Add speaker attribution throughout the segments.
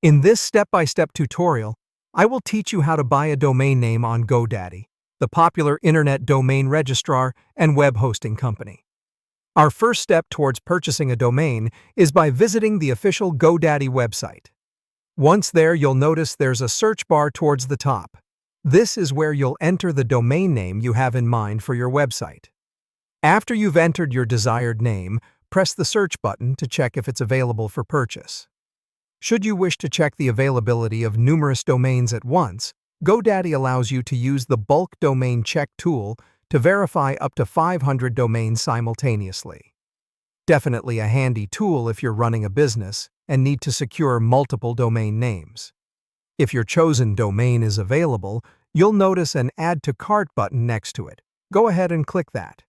Speaker 1: In this step-by-step tutorial, I will teach you how to buy a domain name on GoDaddy, the popular internet domain registrar and web hosting company. Our first step towards purchasing a domain is by visiting the official GoDaddy website. Once there, you'll notice there's a search bar towards the top. This is where you'll enter the domain name you have in mind for your website. After you've entered your desired name, press the search button to check if it's available for purchase. Should you wish to check the availability of numerous domains at once, GoDaddy allows you to use the bulk domain check tool to verify up to 500 domains simultaneously. Definitely a handy tool if you're running a business and need to secure multiple domain names. If your chosen domain is available, you'll notice an Add to Cart button next to it. Go ahead and click that.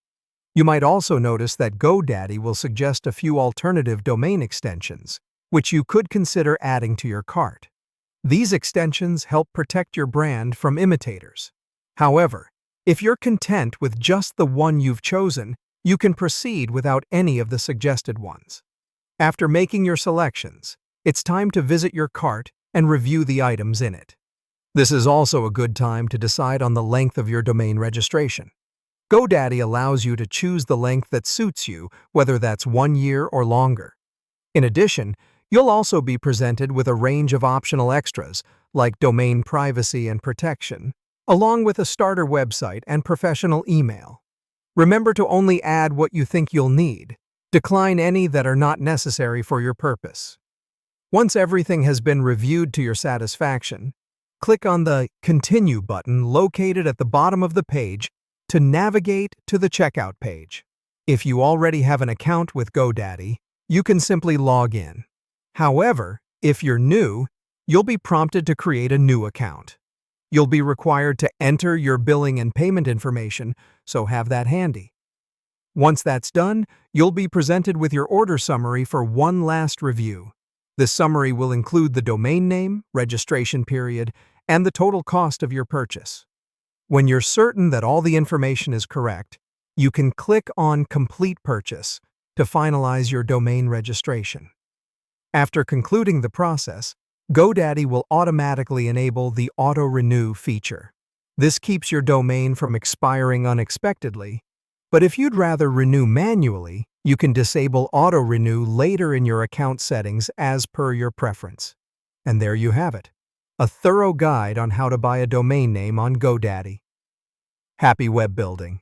Speaker 1: You might also notice that GoDaddy will suggest a few alternative domain extensions, which you could consider adding to your cart. These extensions help protect your brand from imitators. However, if you're content with just the one you've chosen, you can proceed without any of the suggested ones. After making your selections, it's time to visit your cart and review the items in it. This is also a good time to decide on the length of your domain registration. GoDaddy allows you to choose the length that suits you, whether that's 1 year or longer. In addition, you'll also be presented with a range of optional extras, like domain privacy and protection, along with a starter website and professional email. Remember to only add what you think you'll need. Decline any that are not necessary for your purpose. Once everything has been reviewed to your satisfaction, click on the Continue button located at the bottom of the page to navigate to the checkout page. If you already have an account with GoDaddy, you can simply log in. However, if you're new, you'll be prompted to create a new account. You'll be required to enter your billing and payment information, so have that handy. Once that's done, you'll be presented with your order summary for one last review. This summary will include the domain name, registration period, and the total cost of your purchase. When you're certain that all the information is correct, you can click on Complete Purchase to finalize your domain registration. After concluding the process, GoDaddy will automatically enable the Auto Renew feature. This keeps your domain from expiring unexpectedly, but if you'd rather renew manually, you can disable Auto Renew later in your account settings as per your preference. And there you have it, a thorough guide on how to buy a domain name on GoDaddy. Happy web building!